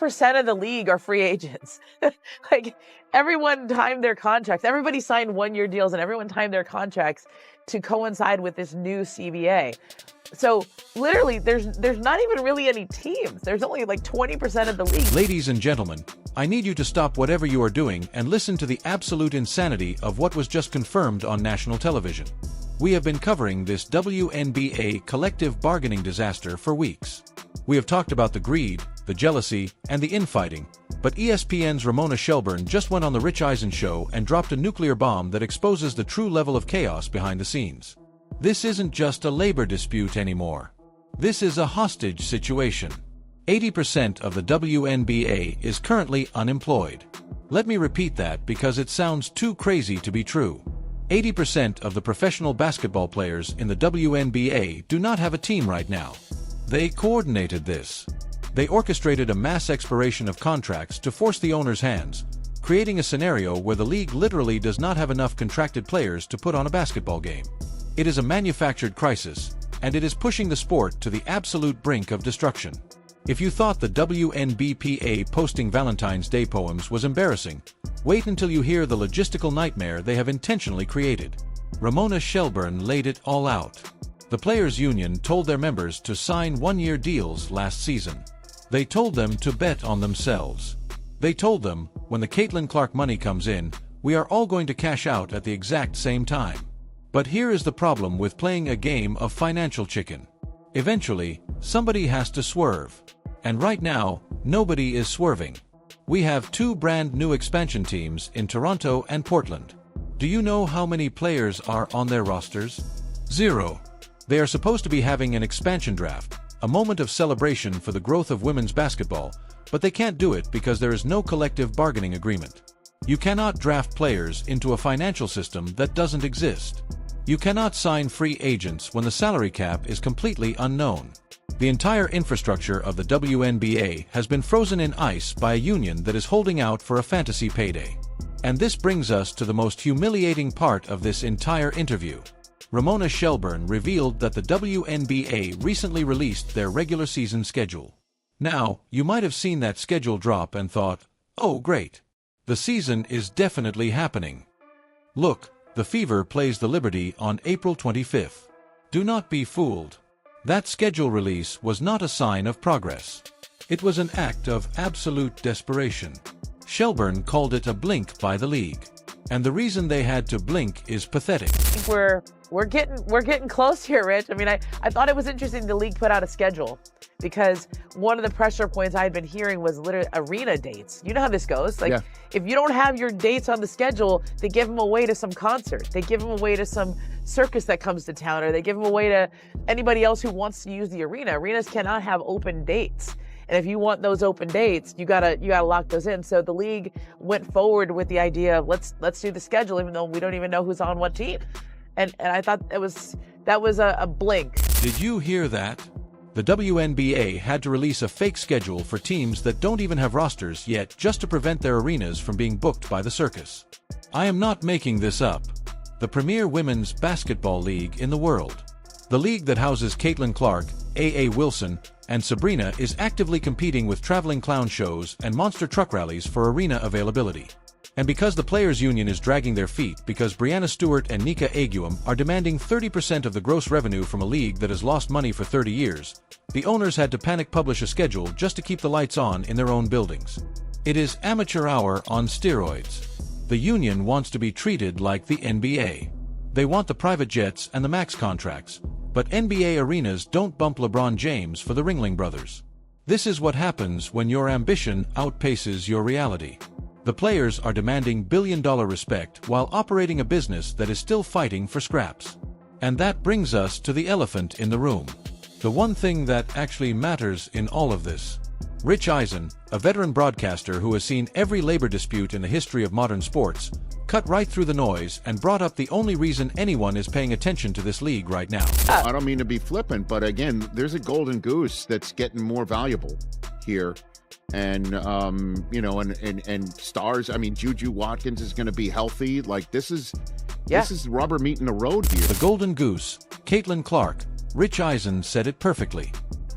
20% of the league are free agents. Like, everyone timed their contracts. Everybody signed one-year deals, and everyone timed their contracts to coincide with this new CBA. So literally, there's not even really any teams. There's only like 20% of the league. Ladies and gentlemen, I need you to stop whatever you are doing and listen to the absolute insanity of what was just confirmed on national television. We have been covering this WNBA collective bargaining disaster for weeks. We have talked about the greed, the jealousy, and the infighting, but ESPN's Ramona Shelburne just went on the Rich Eisen show and dropped a nuclear bomb that exposes the true level of chaos behind the scenes. This isn't just a labor dispute anymore. This is a hostage situation. 80% of the WNBA is currently unemployed. Let me repeat that because it sounds too crazy to be true. 80% of the professional basketball players in the WNBA do not have a team right now. They coordinated this. They orchestrated a mass expiration of contracts to force the owner's hands, creating a scenario where the league literally does not have enough contracted players to put on a basketball game. It is a manufactured crisis, and it is pushing the sport to the absolute brink of destruction. If you thought the WNBPA posting Valentine's Day poems was embarrassing, wait until you hear the logistical nightmare they have intentionally created. Ramona Shelburne laid it all out. The Players' Union told their members to sign one-year deals last season. They told them to bet on themselves. They told them, when the Caitlin Clark money comes in, we are all going to cash out at the exact same time. But here is the problem with playing a game of financial chicken. Eventually, somebody has to swerve. And right now, nobody is swerving. We have two brand new expansion teams in Toronto and Portland. Do you know how many players are on their rosters? 0. They are supposed to be having an expansion draft, a moment of celebration for the growth of women's basketball, but they can't do it because there is no collective bargaining agreement. You cannot draft players into a financial system that doesn't exist. You cannot sign free agents when the salary cap is completely unknown. The entire infrastructure of the WNBA has been frozen in ice by a union that is holding out for a fantasy payday. And this brings us to the most humiliating part of this entire interview. Ramona Shelburne revealed that the WNBA recently released their regular season schedule. Now, you might have seen that schedule drop and thought, oh great, the season is definitely happening. Look, the Fever plays the Liberty on April 25th. Do not be fooled. That schedule release was not a sign of progress. It was an act of absolute desperation. Shelburne called it a blink by the league. And the reason they had to blink is pathetic. We're getting close here, Rich. I mean, I thought it was interesting the league put out a schedule because one of the pressure points I had been hearing was literally arena dates. You know how this goes. Like, if you don't have your dates on the schedule, they give them away to some concert. They give them away to some circus that comes to town, or they give them away to anybody else who wants to use the arena. Arenas cannot have open dates. And if you want those open dates, you gotta lock those in. So the league went forward with the idea of let's do the schedule, even though we don't even know who's on what team. And I thought that was a blink. Did you hear that? The WNBA had to release a fake schedule for teams that don't even have rosters yet just to prevent their arenas from being booked by the circus. I am not making this up. The premier women's basketball league in the world. The league that houses Caitlin Clark, A.A. Wilson, and Sabrina is actively competing with traveling clown shows and monster truck rallies for arena availability. And because the Players' Union is dragging their feet because Breanna Stewart and Nika Aguiam are demanding 30% of the gross revenue from a league that has lost money for 30 years, the owners had to panic publish a schedule just to keep the lights on in their own buildings. It is amateur hour on steroids. The union wants to be treated like the NBA. They want the private jets and the max contracts, but NBA arenas don't bump LeBron James for the Ringling Brothers. This is what happens when your ambition outpaces your reality. The players are demanding billion-dollar respect while operating a business that is still fighting for scraps. And that brings us to the elephant in the room. The one thing that actually matters in all of this. Rich Eisen, a veteran broadcaster who has seen every labor dispute in the history of modern sports, cut right through the noise and brought up the only reason anyone is paying attention to this league right now. I don't mean to be flippant, but again, there's a golden goose that's getting more valuable here. And, and stars, I mean, Juju Watkins is going to be healthy. Like, this is rubber meeting the road here. The golden goose, Caitlin Clark. Rich Eisen said it perfectly.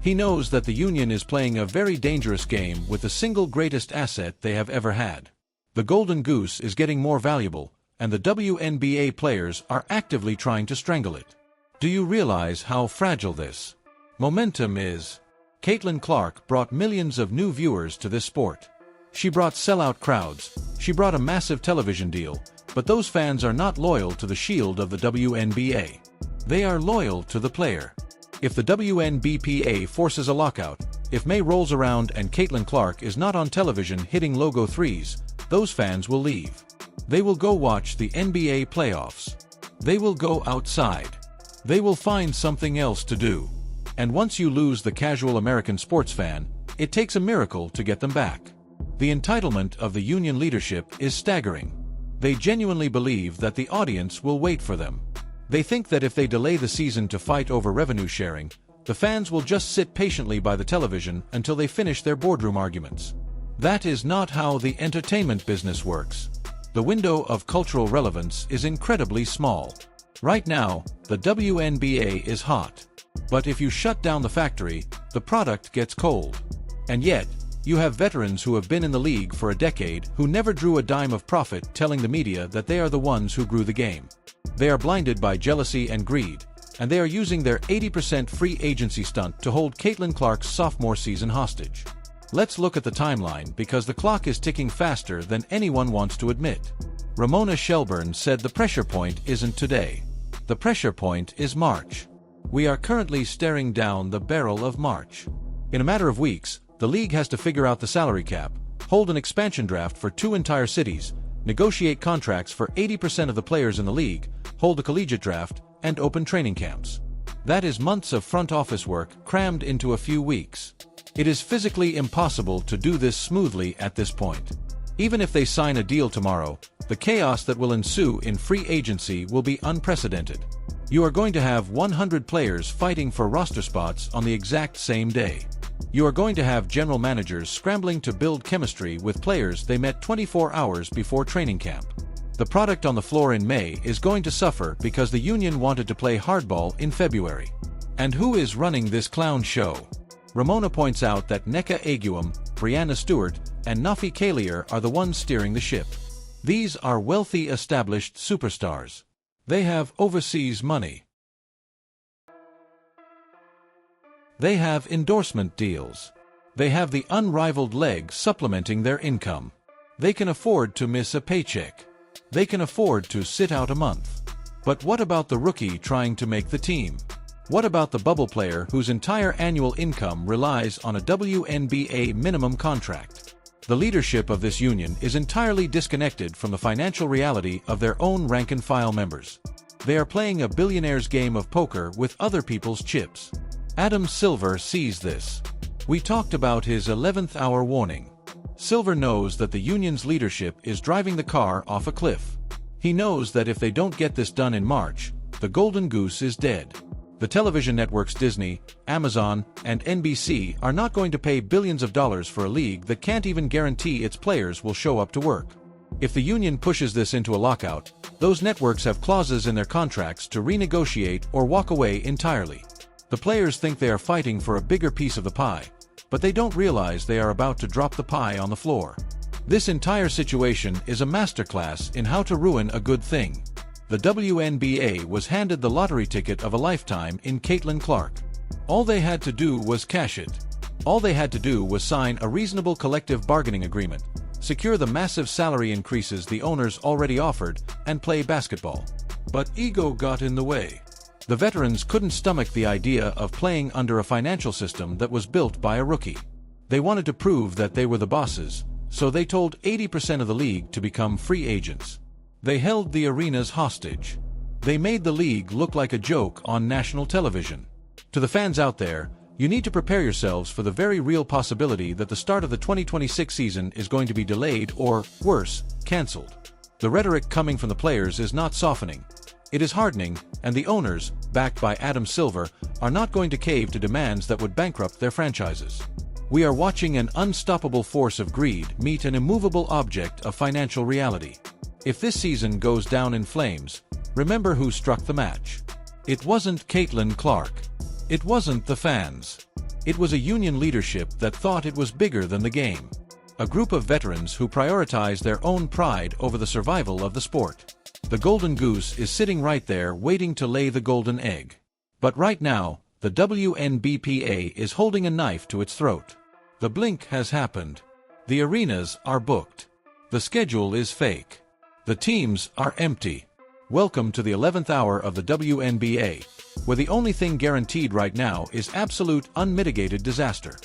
He knows that the Union is playing a very dangerous game with the single greatest asset they have ever had. The Golden Goose is getting more valuable, and the WNBA players are actively trying to strangle it. Do you realize how fragile this momentum is? Caitlin Clark brought millions of new viewers to this sport. She brought sellout crowds, she brought a massive television deal, but those fans are not loyal to the shield of the WNBA. They are loyal to the player. If the WNBPA forces a lockout, if May rolls around and Caitlin Clark is not on television hitting logo threes, those fans will leave. They will go watch the NBA playoffs. They will go outside. They will find something else to do. And once you lose the casual American sports fan, it takes a miracle to get them back. The entitlement of the Union leadership is staggering. They genuinely believe that the audience will wait for them. They think that if they delay the season to fight over revenue sharing, the fans will just sit patiently by the television until they finish their boardroom arguments. That is not how the entertainment business works. The window of cultural relevance is incredibly small. Right now, the WNBA is hot. But if you shut down the factory, the product gets cold. And yet, you have veterans who have been in the league for a decade who never drew a dime of profit telling the media that they are the ones who grew the game. They are blinded by jealousy and greed, and they are using their 80% free agency stunt to hold Caitlin Clark's sophomore season hostage. Let's look at the timeline because the clock is ticking faster than anyone wants to admit. Ramona Shelburne said the pressure point isn't today. The pressure point is March. We are currently staring down the barrel of March. In a matter of weeks, the league has to figure out the salary cap, hold an expansion draft for 2 entire cities, negotiate contracts for 80% of the players in the league, hold a collegiate draft, and open training camps. That is months of front office work crammed into a few weeks. It is physically impossible to do this smoothly at this point. Even if they sign a deal tomorrow, the chaos that will ensue in free agency will be unprecedented. You are going to have 100 players fighting for roster spots on the exact same day. You are going to have general managers scrambling to build chemistry with players they met 24 hours before training camp. The product on the floor in May is going to suffer because the Union wanted to play hardball in February. And who is running this clown show? Ramona points out that Nneka Aguam, Brianna Stewart, and Nafi Kalier are the ones steering the ship. These are wealthy established superstars. They have overseas money. They have endorsement deals. They have the unrivaled leg supplementing their income. They can afford to miss a paycheck. They can afford to sit out a month. But what about the rookie trying to make the team? What about the bubble player whose entire annual income relies on a WNBA minimum contract? The leadership of this union is entirely disconnected from the financial reality of their own rank-and-file members. They are playing a billionaire's game of poker with other people's chips. Adam Silver sees this. We talked about his 11th hour warning. Silver knows that the union's leadership is driving the car off a cliff. He knows that if they don't get this done in March, the Golden Goose is dead. The television networks Disney, Amazon, and NBC are not going to pay billions of dollars for a league that can't even guarantee its players will show up to work. If the union pushes this into a lockout, those networks have clauses in their contracts to renegotiate or walk away entirely. The players think they are fighting for a bigger piece of the pie, but they don't realize they are about to drop the pie on the floor. This entire situation is a masterclass in how to ruin a good thing. The WNBA was handed the lottery ticket of a lifetime in Caitlin Clark. All they had to do was cash it. All they had to do was sign a reasonable collective bargaining agreement, secure the massive salary increases the owners already offered, and play basketball. But ego got in the way. The veterans couldn't stomach the idea of playing under a financial system that was built by a rookie. They wanted to prove that they were the bosses, so they told 80% of the league to become free agents. They held the arenas hostage. They made the league look like a joke on national television. To the fans out there, you need to prepare yourselves for the very real possibility that the start of the 2026 season is going to be delayed or, worse, canceled. The rhetoric coming from the players is not softening. It is hardening, and the owners, backed by Adam Silver, are not going to cave to demands that would bankrupt their franchises. We are watching an unstoppable force of greed meet an immovable object of financial reality. If this season goes down in flames, remember who struck the match. It wasn't Caitlin Clark. It wasn't the fans. It was a union leadership that thought it was bigger than the game. A group of veterans who prioritize their own pride over the survival of the sport. The golden goose is sitting right there waiting to lay the golden egg. But right now, the WNBPA is holding a knife to its throat. The blink has happened. The arenas are booked. The schedule is fake. The teams are empty. Welcome to the 11th hour of the WNBA, where the only thing guaranteed right now is absolute unmitigated disaster.